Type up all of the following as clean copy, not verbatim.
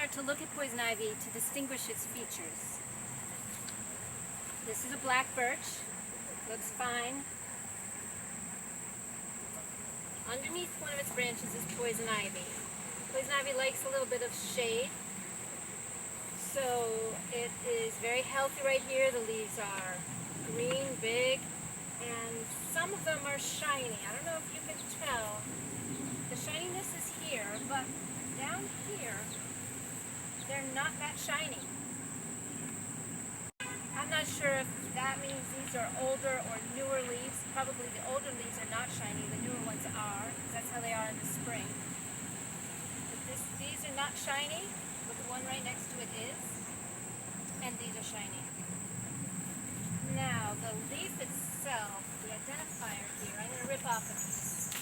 start to look at poison ivy to distinguish its features. This is a black birch. Looks fine. Underneath one of its branches is poison ivy. Poison ivy likes a little bit of shade, so it is very healthy right here. The leaves are green, big, and some of them are shiny. I don't know if you can tell. The shininess is here, but down here, they're not that shiny. I'm not sure if that means these are older or newer leaves. Probably the older leaves are not shiny, the newer ones are, because that's how they are in the spring. But these are not shiny, but the one right next to it is, and these are shiny. Now, the leaf itself, the identifier here, I'm going to rip off a piece.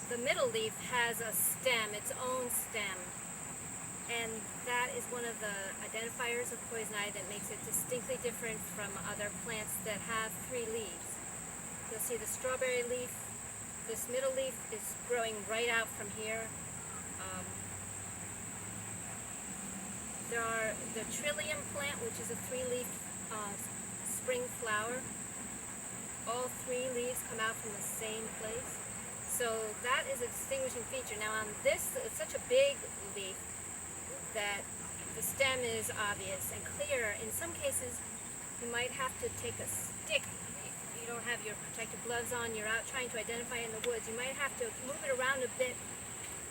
The middle leaf has a stem, its own stem, and that is one of the identifiers of poison ivy that makes it distinctly different from other plants that have 3 leaves. You'll see the strawberry leaf. This middle leaf is growing right out from here. There are the trillium plant, which is a 3-leaf spring flower. All 3 leaves come out from the same place. So that is a distinguishing feature. Now on this, it's such a big leaf that the stem is obvious and clear. In some cases, you might have to take a stick. You don't have your protective gloves on, you're out trying to identify in the woods. You might have to move it around a bit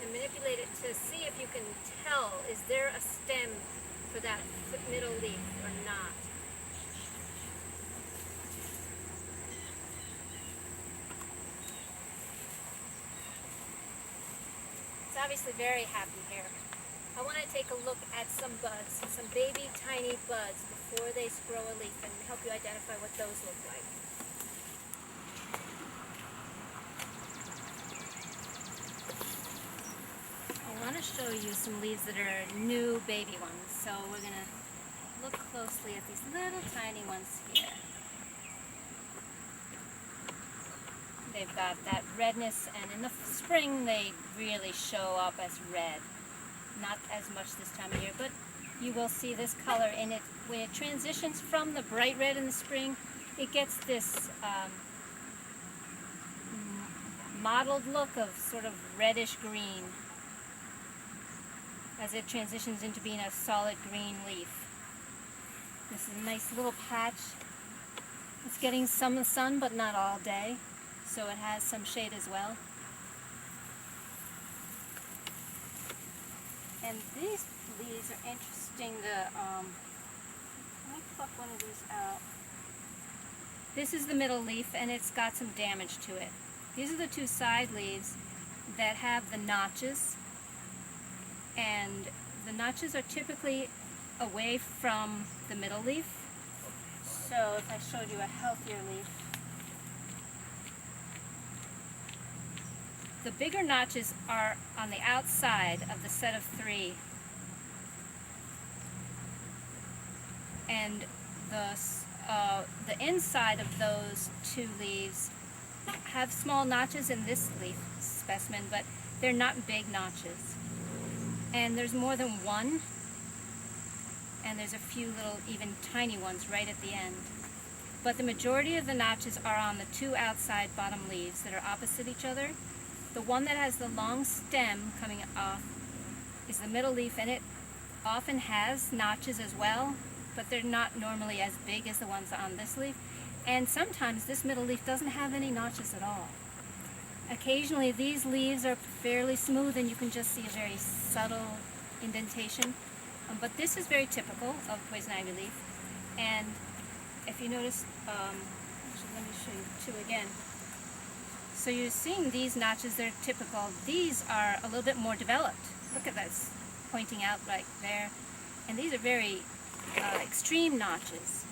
and manipulate it to see if you can tell, is there a stem for that middle leaf or not? It's obviously very happy here. I want to take a look at some buds, some baby tiny buds before they grow a leaf and help you identify what those look like. I want to show you some leaves that are new baby ones, so we're going to look closely at these little tiny ones here. They've got that redness, and in the spring they really show up as red. Not as much this time of year, but you will see this color in it. When it transitions from the bright red in the spring, it gets this mottled look of sort of reddish green as it transitions into being a solid green leaf. This is a nice little patch. It's getting some sun, but not all day, so it has some shade as well. And these leaves are interesting. Let me pluck one of these out. This is the middle leaf, and it's got some damage to it. These are the 2 side leaves that have the notches, and the notches are typically away from the middle leaf. So if I showed you a healthier leaf, the bigger notches are on the outside of the set of 3, and the inside of those 2 leaves have small notches in this leaf specimen, but they're not big notches. And there's more than one, and there's a few little, even tiny ones right at the end. But the majority of the notches are on the 2 outside bottom leaves that are opposite each other. The one that has the long stem coming off is the middle leaf, and it often has notches as well, but they're not normally as big as the ones on this leaf. And sometimes this middle leaf doesn't have any notches at all. Occasionally these leaves are fairly smooth and you can just see a very subtle indentation. But this is very typical of poison ivy leaf. And if you notice, actually let me show you 2 again. So you're seeing these notches, they're typical. These are a little bit more developed. Look at this, pointing out right there. And these are very extreme notches.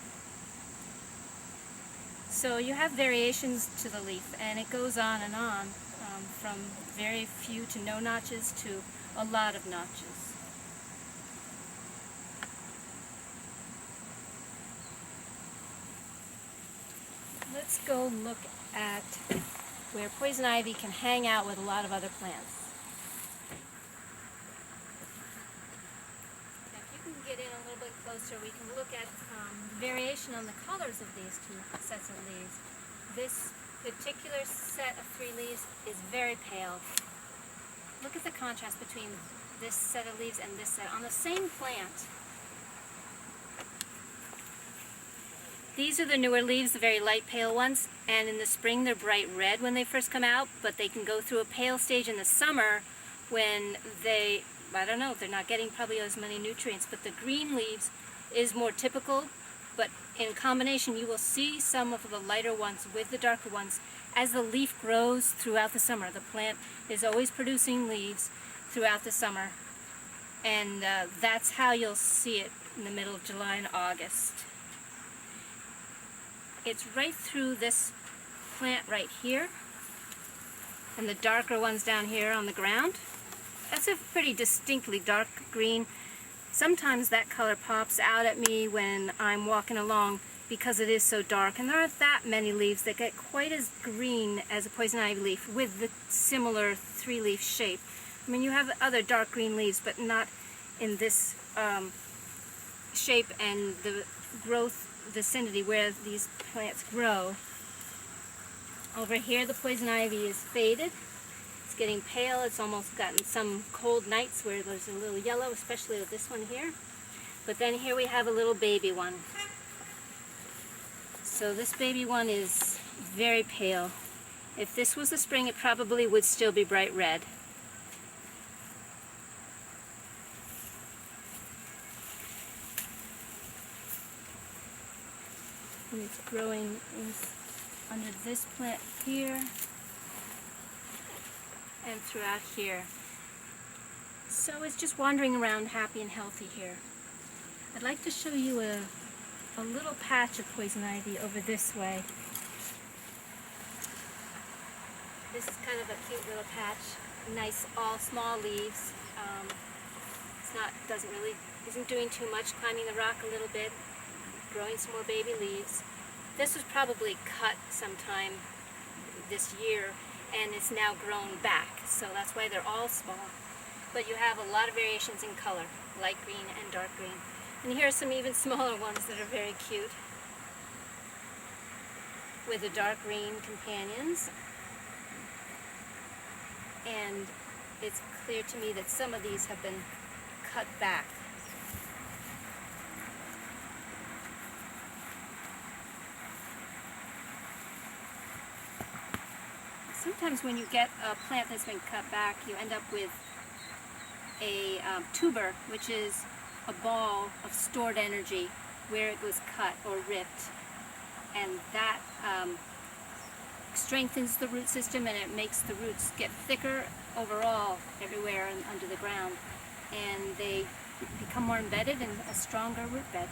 So you have variations to the leaf, and it goes on and on, from very few to no notches to a lot of notches. Let's go look at where poison ivy can hang out with a lot of other plants. Now, if you can get in a little bit closer, we can look at variation on the colors of these two sets of leaves. This particular set of 3 leaves is very pale. Look at the contrast between this set of leaves and this set on the same plant. These are the newer leaves, the very light pale ones, and in the spring they're bright red when they first come out, but they can go through a pale stage in the summer when they, I don't know, they're not getting probably as many nutrients, but the green leaves is more typical, but in combination you will see some of the lighter ones with the darker ones as the leaf grows throughout the summer. The plant is always producing leaves throughout the summer, and that's how you'll see it in the middle of July and August. It's right through this plant right here, and the darker ones down here on the ground. That's a pretty distinctly dark green. Sometimes that color pops out at me when I'm walking along because it is so dark, and there aren't that many leaves that get quite as green as a poison ivy leaf with the similar 3-leaf shape. I mean, you have other dark green leaves, but not in this shape and the growth vicinity where these plants grow. Over here the poison ivy is faded. It's getting pale. It's almost gotten some cold nights where there's a little yellow, especially with this one here. But then here we have a little baby one. So this baby one is very pale. If this was the spring, it probably would still be bright red. And it's growing under this plant here and throughout here. So it's just wandering around happy and healthy here. I'd like to show you a little patch of poison ivy over this way. This is kind of a cute little patch. Nice, all small leaves. Isn't doing too much, climbing the rock a little bit, growing some more baby leaves. This was probably cut sometime this year, and it's now grown back, so that's why they're all small. But you have a lot of variations in color, light green and dark green. And here are some even smaller ones that are very cute, with the dark green companions. And it's clear to me that some of these have been cut back. Sometimes when you get a plant that's been cut back, you end up with a tuber, which is a ball of stored energy where it was cut or ripped, and that strengthens the root system, and it makes the roots get thicker overall everywhere and under the ground, and they become more embedded in a stronger root bed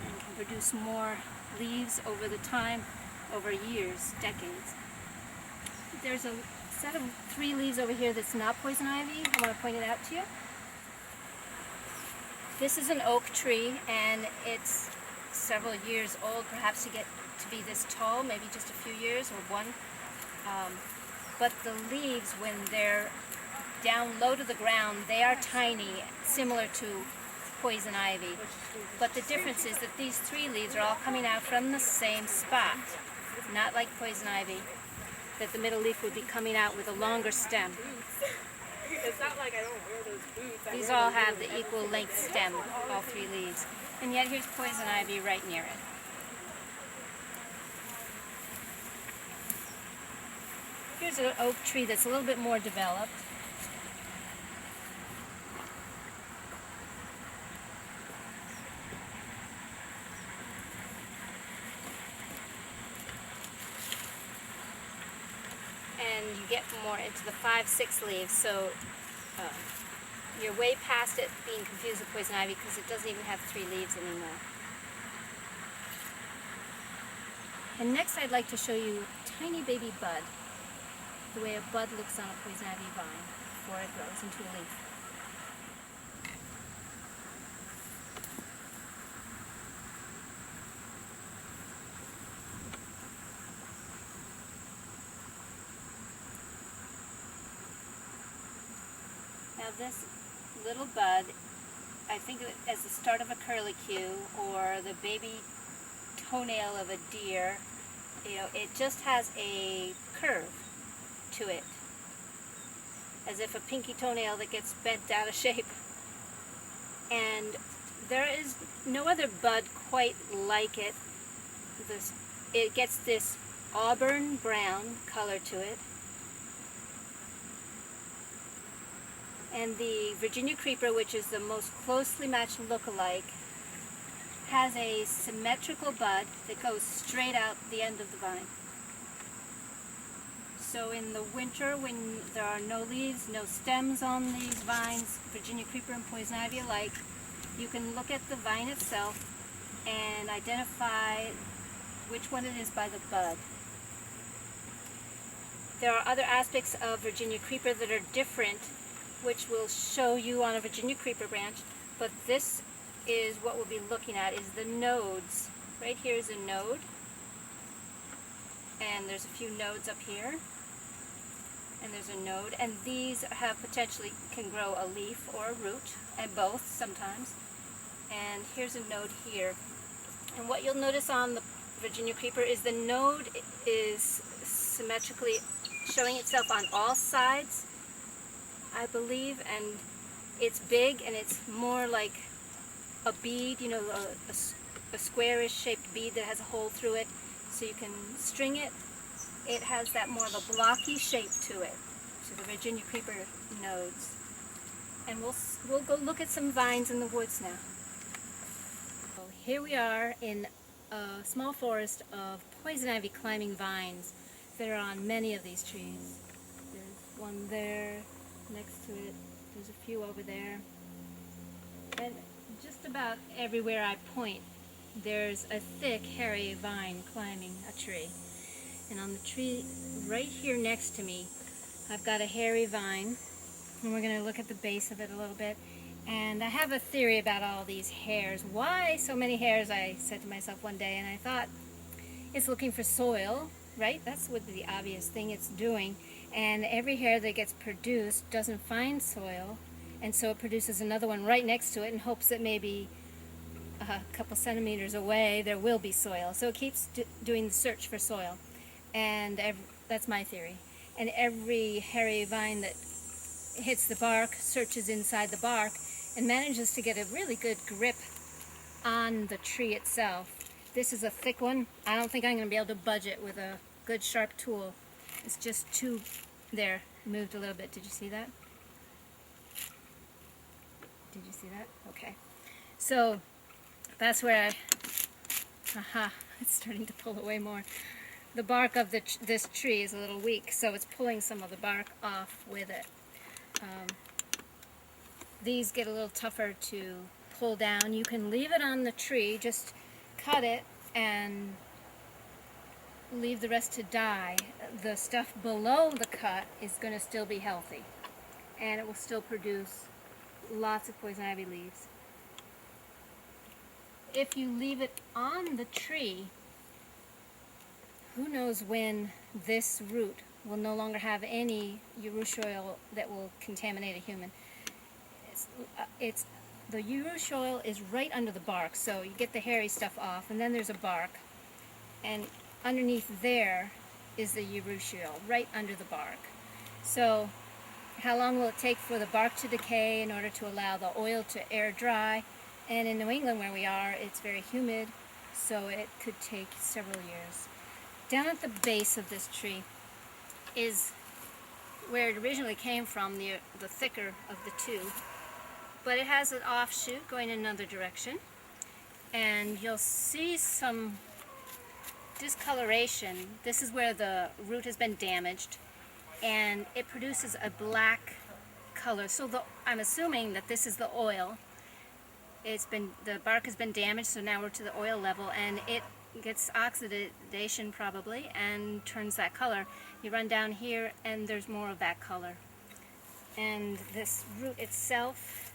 and can produce more leaves over the time, over years, decades. There's a set of 3 leaves over here that's not poison ivy. I want to point it out to you. This is an oak tree, and it's several years old, perhaps to get to be this tall, maybe just a few years or one. But the leaves, when they're down low to the ground, they are tiny, similar to poison ivy. But the difference is that these 3 leaves are all coming out from the same spot, not like poison ivy, that the middle leaf would be coming out with a longer stem. It's not like I don't wear those boots. These all have the equal length stem, all 3 leaves. And yet here's poison ivy right near it. Here's an oak tree that's a little bit more developed. And you get more into the 5-6 leaves, so you're way past it being confused with poison ivy because it doesn't even have 3 leaves anymore. And next I'd like to show you a tiny baby bud, the way a bud looks on a poison ivy vine before it grows into a leaf. of this little bud, I think of it as the start of a curlicue or the baby toenail of a deer. You know, it just has a curve to it, as if a pinky toenail that gets bent out of shape. And there is no other bud quite like it. It gets this auburn brown color to it. And the Virginia creeper, which is the most closely matched look-alike, has a symmetrical bud that goes straight out the end of the vine. So in the winter, when there are no leaves, no stems on these vines, Virginia creeper and poison ivy alike, you can look at the vine itself and identify which one it is by the bud. There are other aspects of Virginia creeper that are different, which we'll show you on a Virginia creeper branch, but this is what we'll be looking at, is the nodes. Right here is a node, and there's a few nodes up here, and there's a node, and these potentially can grow a leaf or a root, and both sometimes. And here's a node here. And what you'll notice on the Virginia creeper is the node is symmetrically showing itself on all sides, I believe, and it's big and it's more like a bead, you know, a squarish shaped bead that has a hole through it, so you can string it. It has that more of a blocky shape to it, to the Virginia creeper nodes. And we'll go look at some vines in the woods now. So here we are in a small forest of poison ivy climbing vines that are on many of these trees. There's one there next to it. There's a few over there. And just about everywhere I point, there's a thick, hairy vine climbing a tree. And on the tree right here next to me, I've got a hairy vine, and we're going to look at the base of it a little bit. And I have a theory about all these hairs. Why so many hairs, I said to myself one day, and I thought, it's looking for soil, right? That's what the obvious thing it's doing. And every hair that gets produced doesn't find soil, and so it produces another one right next to it in hopes that maybe a couple centimeters away there will be soil. So it keeps doing the search for soil. And that's my theory. And every hairy vine that hits the bark searches inside the bark and manages to get a really good grip on the tree itself. This is a thick one. I don't think I'm going to be able to budge it with a good sharp tool. It's just too, there, moved a little bit. Did you see that? Did you see that? Okay. So that's where it's starting to pull away more. The bark of this tree is a little weak, so it's pulling some of the bark off with it. These get a little tougher to pull down. You can leave it on the tree, just cut it and leave the rest to die. The stuff below the cut is going to still be healthy, and it will still produce lots of poison ivy leaves. If you leave it on the tree, who knows when this root will no longer have any urushiol that will contaminate a human. The urushiol is right under the bark, so you get the hairy stuff off, and then there's a bark, and underneath there is the urushiol, right under the bark. So how long will it take for the bark to decay in order to allow the oil to air dry? And in New England where we are, it's very humid, so it could take several years. Down at the base of this tree is where it originally came from, the thicker of the two. But it has an offshoot going in another direction. And you'll see some discoloration. This is where the root has been damaged, and it produces a black color. So I'm assuming that this is the oil. The bark has been damaged, so now we're to the oil level, and it gets oxidation probably and turns that color. You run down here and there's more of that color. And this root itself,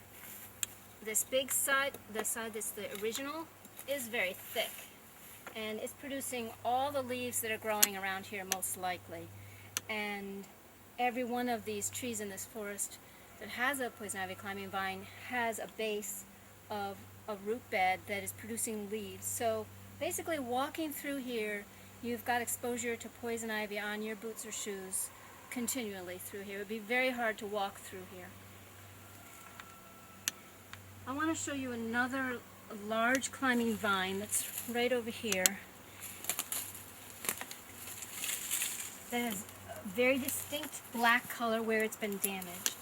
this big side, the side that's the original, is very thick. And it's producing all the leaves that are growing around here most likely. And every one of these trees in this forest that has a poison ivy climbing vine has a base of a root bed that is producing leaves. So basically walking through here, you've got exposure to poison ivy on your boots or shoes continually through here. It would be very hard to walk through here. I want to show you another large climbing vine that's right over here that has a very distinct black color where it's been damaged.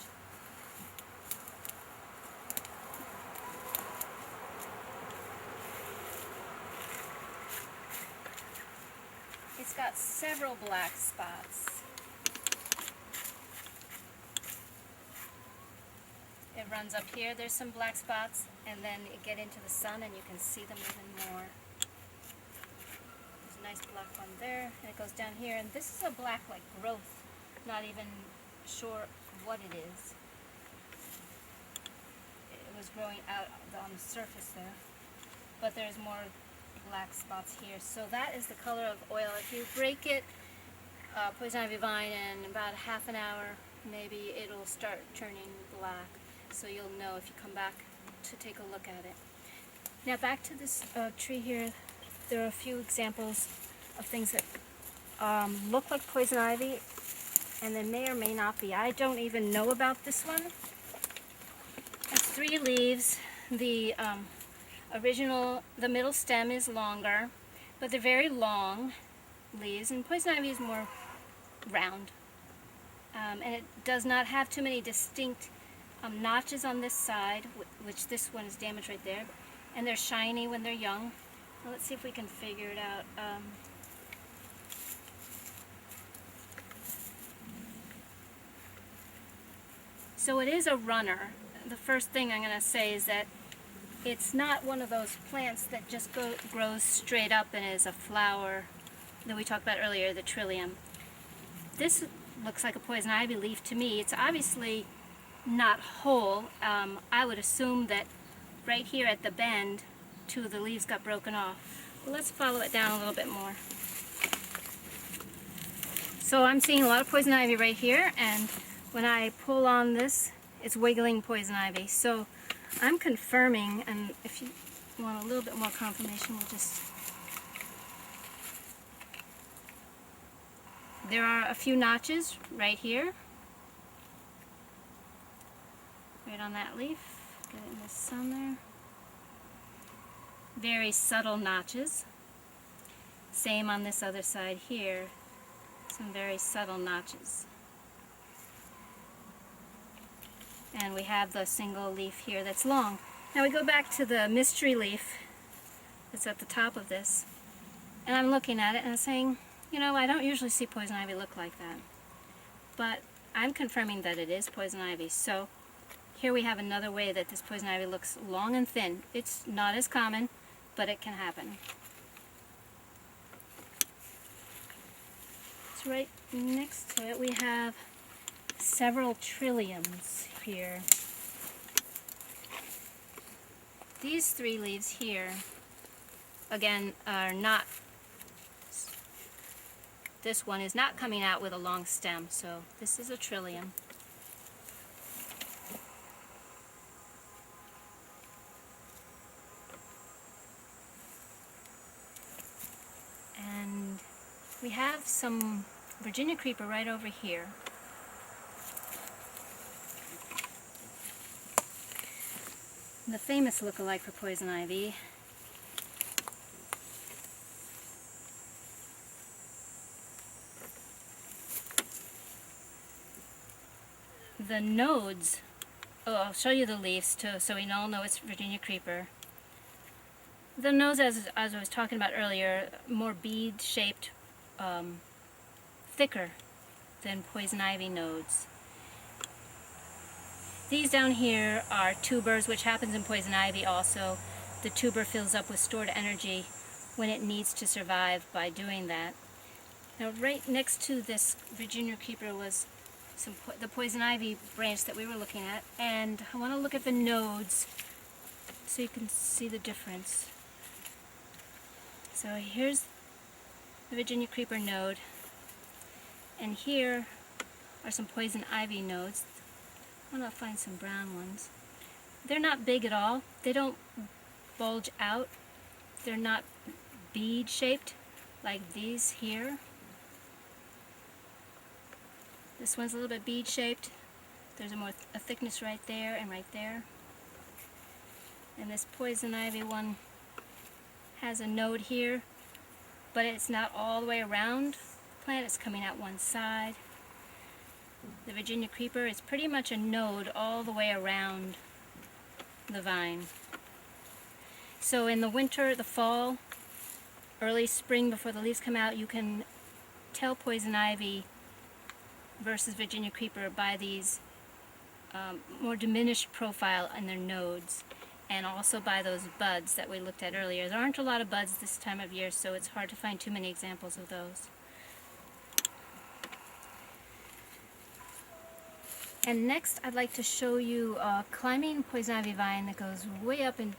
It's got several black spots. It runs up here, there's some black spots, and then you get into the sun and you can see them even more. There's a nice black one there, and it goes down here, and this is a black like growth, not even sure what it is. It was growing out on the surface there, but there's more black spots here. So that is the color of oil. If you break it, poison ivy vine, in about half an hour, maybe it'll start turning black. So you'll know if you come back to take a look at it. Now back to this tree here, there are a few examples of things that look like poison ivy, and they may or may not be. I don't even know about this one. It has 3 leaves. The the middle stem is longer, but they're very long leaves, and poison ivy is more round. And it does not have too many distinct notches on this side, which this one is damaged right there, and they're shiny when they're young. Well, let's see if we can figure it out. So it is a runner. The first thing I'm going to say is that it's not one of those plants that just grows straight up and is a flower that we talked about earlier, the trillium. This looks like a poison ivy leaf to me. It's obviously not whole. I would assume that right here at the bend, 2 of the leaves got broken off. Well, let's follow it down a little bit more. So I'm seeing a lot of poison ivy right here, and when I pull on this, it's wiggling poison ivy. So I'm confirming, and if you want a little bit more confirmation, we'll just... There are a few notches right here. Right on that leaf. Get it in the sun there. Very subtle notches. Same on this other side here. Some very subtle notches. And we have the single leaf here that's long. Now we go back to the mystery leaf that's at the top of this, and I'm looking at it and I'm saying, you know, I don't usually see poison ivy look like that, but I'm confirming that it is poison ivy. So here we have another way that this poison ivy looks long and thin. It's not as common, but it can happen. So right next to it we have several trilliums here. These 3 leaves here, again, are not, this one is not coming out with a long stem, so this is a trillium. And we have some Virginia creeper right over here. The famous look-alike for poison ivy. The nodes, I'll show you the leaves too, so we all know it's Virginia creeper. The nodes, as I was talking about earlier, more bead-shaped, thicker than poison ivy nodes. These down here are tubers, which happens in poison ivy also. The tuber fills up with stored energy when it needs to survive by doing that. Now right next to this Virginia creeper was the poison ivy branch that we were looking at, and I want to look at the nodes so you can see the difference. So here's the Virginia creeper node, and here are some poison ivy nodes. I'm gonna find some brown ones. They're not big at all. They don't bulge out. They're not bead shaped like these here. This one's a little bit bead shaped. There's a thickness right there and right there. And this poison ivy one has a node here, but it's not all the way around the plant. It's coming out one side. The Virginia creeper is pretty much a node all the way around the vine. So in the winter, the fall, early spring before the leaves come out, you can tell poison ivy versus Virginia creeper by these more diminished profile in their nodes, and also by those buds that we looked at earlier. There aren't a lot of buds this time of year, so it's hard to find too many examples of those. And next I'd like to show you a climbing poison ivy vine that goes way up into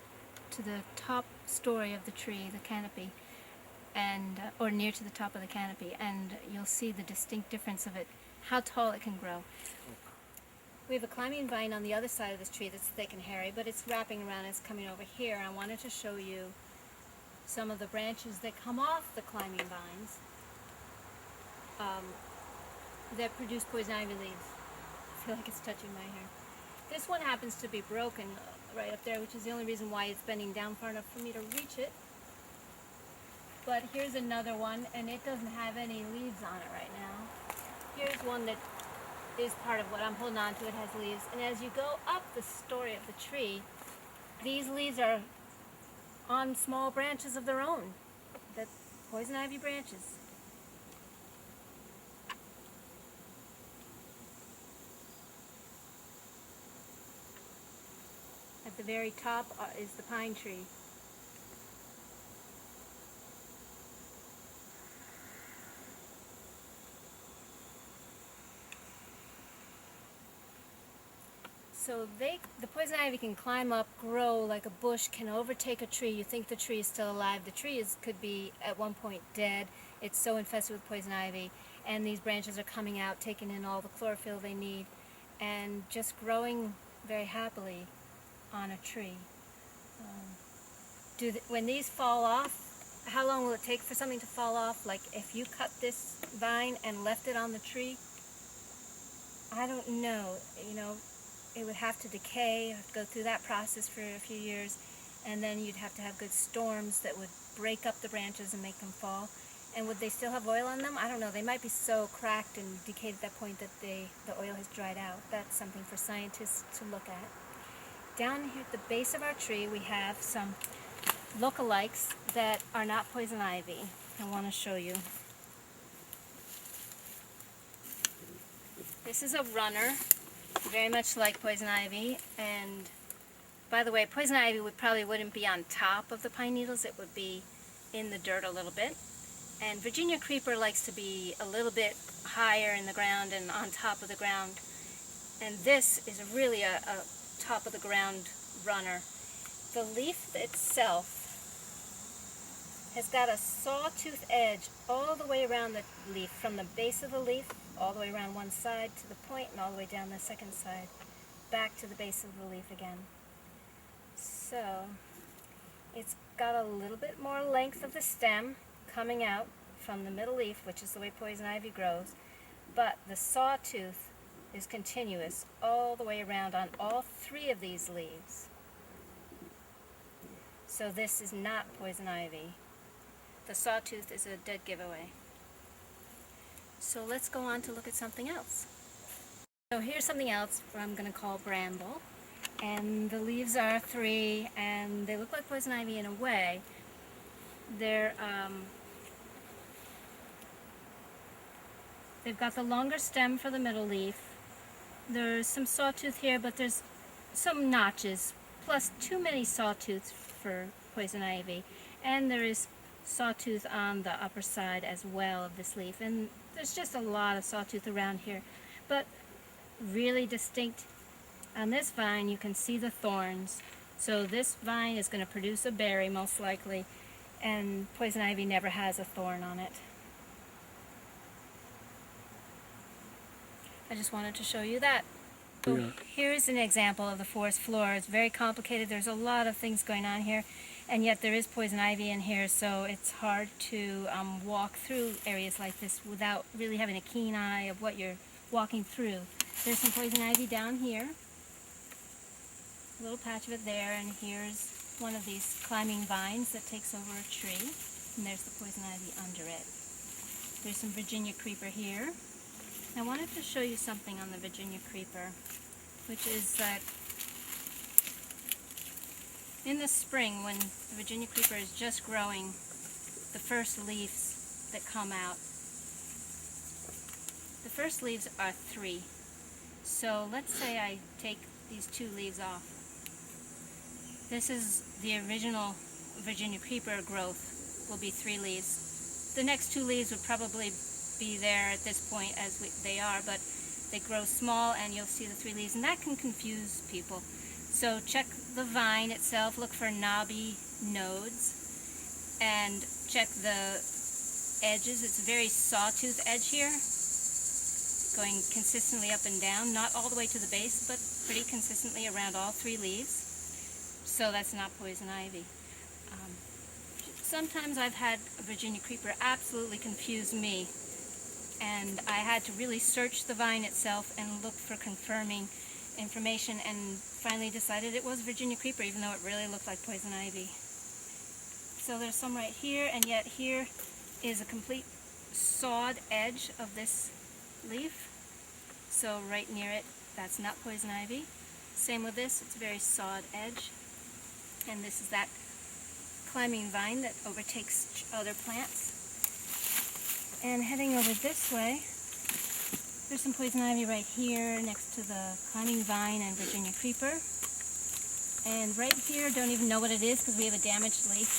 the top story of the tree, the canopy, and or near to the top of the canopy, and you'll see the distinct difference of it, how tall it can grow. We have a climbing vine on the other side of this tree that's thick and hairy, but it's wrapping around, it's coming over here. I wanted to show you some of the branches that come off the climbing vines that produce poison ivy leaves. I feel like it's touching my hair. This one happens to be broken right up there, which is the only reason why it's bending down far enough for me to reach it. But here's another one, and it doesn't have any leaves on it right now. Here's one that is part of what I'm holding on to. It has leaves, and as you go up the story of the tree, these leaves are on small branches of their own, the poison ivy branches. At the very top is the pine tree. So the poison ivy can climb up, grow like a bush, can overtake a tree. You think the tree is still alive. The tree could be at one point dead. It's so infested with poison ivy, and these branches are coming out, taking in all the chlorophyll they need, and just growing very happily on a tree. When these fall off, how long will it take for something to fall off? Like if you cut this vine and left it on the tree, I don't know, it would have to decay, have to go through that process for a few years, and then you'd have to have good storms that would break up the branches and make them fall. And would they still have oil on them? I don't know. They might be so cracked and decayed at that point that the oil has dried out. That's something for scientists to look at. Down here at the base of our tree, we have some lookalikes that are not poison ivy. I want to show you. This is a runner, very much like poison ivy, and by the way, poison ivy probably wouldn't be on top of the pine needles, it would be in the dirt a little bit. And Virginia creeper likes to be a little bit higher in the ground and on top of the ground. And this is really a top of the ground runner. The leaf itself has got a sawtooth edge all the way around the leaf, from the base of the leaf all the way around one side to the point and all the way down the second side, back to the base of the leaf again. So it's got a little bit more length of the stem coming out from the middle leaf, which is the way poison ivy grows, but the sawtooth is continuous all the way around on all three of these leaves. So this is not poison ivy. The sawtooth is a dead giveaway. So let's go on to look at something else. So here's something else I'm going to call bramble. And the leaves are three, and they look like poison ivy in a way. They've got the longer stem for the middle leaf. There's some sawtooth here, but there's some notches, plus too many sawtooths for poison ivy. And there is sawtooth on the upper side as well of this leaf. And there's just a lot of sawtooth around here, but really distinct. On this vine you can see the thorns. So this vine is going to produce a berry most likely, and poison ivy never has a thorn on it. I just wanted to show you that. So here's an example of the forest floor. It's very complicated. There's a lot of things going on here, and yet there is poison ivy in here, so it's hard to walk through areas like this without really having a keen eye of what you're walking through. There's some poison ivy down here, a little patch of it there, and here's one of these climbing vines that takes over a tree, and there's the poison ivy under it. There's some Virginia creeper here. I wanted to show you something on the Virginia creeper, which is that in the spring, when the Virginia creeper is just growing, the first leaves that come out, the first leaves are 3. So let's say I take these 2 leaves off. This is the original Virginia creeper growth, will be 3 leaves. The next 2 leaves would probably be there at this point as they are, but they grow small and you'll see the 3 leaves, and that can confuse people. So check the vine itself, look for knobby nodes, and check the edges. It's a very sawtooth edge here, going consistently up and down, not all the way to the base, but pretty consistently around all 3 leaves. So that's not poison ivy. Sometimes I've had a Virginia creeper absolutely confuse me, and I had to really search the vine itself and look for confirming information, and finally decided it was Virginia creeper, even though it really looked like poison ivy. So there's some right here, and yet here is a complete sawed edge of this leaf. So right near it, that's not poison ivy. Same with this, it's a very sawed edge. And this is that climbing vine that overtakes other plants. And heading over this way, there's some poison ivy right here next to the climbing vine and Virginia creeper. And right here, don't even know what it is because we have a damaged leaf.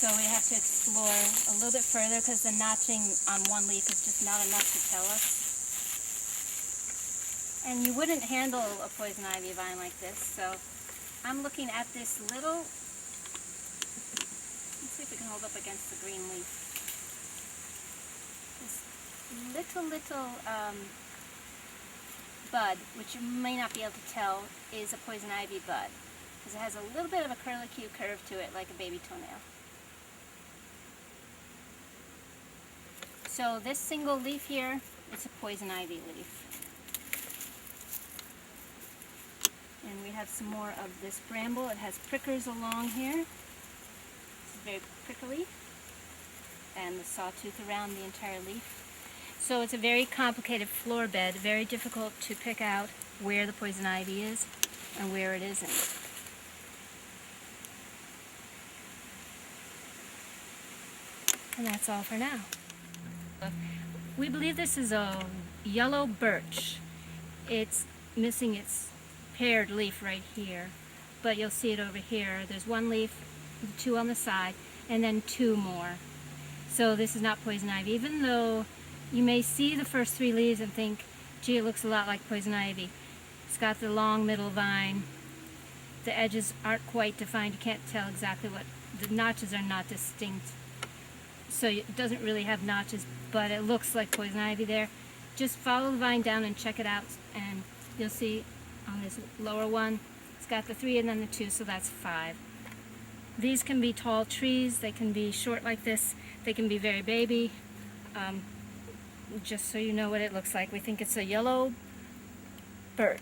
So we have to explore a little bit further because the notching on one leaf is just not enough to tell us. And you wouldn't handle a poison ivy vine like this, so I'm looking at this little, let's see if we can hold up against the green leaf. Little bud, which you may not be able to tell is a poison ivy bud, because it has a little bit of a curlicue curve to it, like a baby toenail. So this single leaf here, it's a poison ivy leaf. And we have some more of this bramble. It has prickers along here. It's very prickly, and the sawtooth around the entire leaf. So it's a very complicated floor bed, very difficult to pick out where the poison ivy is and where it isn't. And that's all for now. We believe this is a yellow birch. It's missing its paired leaf right here, but you'll see it over here. There's 1 leaf, 2 on the side, and then 2 more. So this is not poison ivy, even though you may see the first 3 leaves and think, gee, it looks a lot like poison ivy. It's got the long middle vine. The edges aren't quite defined. You can't tell exactly what, the notches are not distinct. So it doesn't really have notches, but it looks like poison ivy there. Just follow the vine down and check it out, and you'll see on this lower one, it's got the 3 and then the 2, so that's 5. These can be tall trees, they can be short like this, they can be very baby. Just so you know what it looks like. We think it's a yellow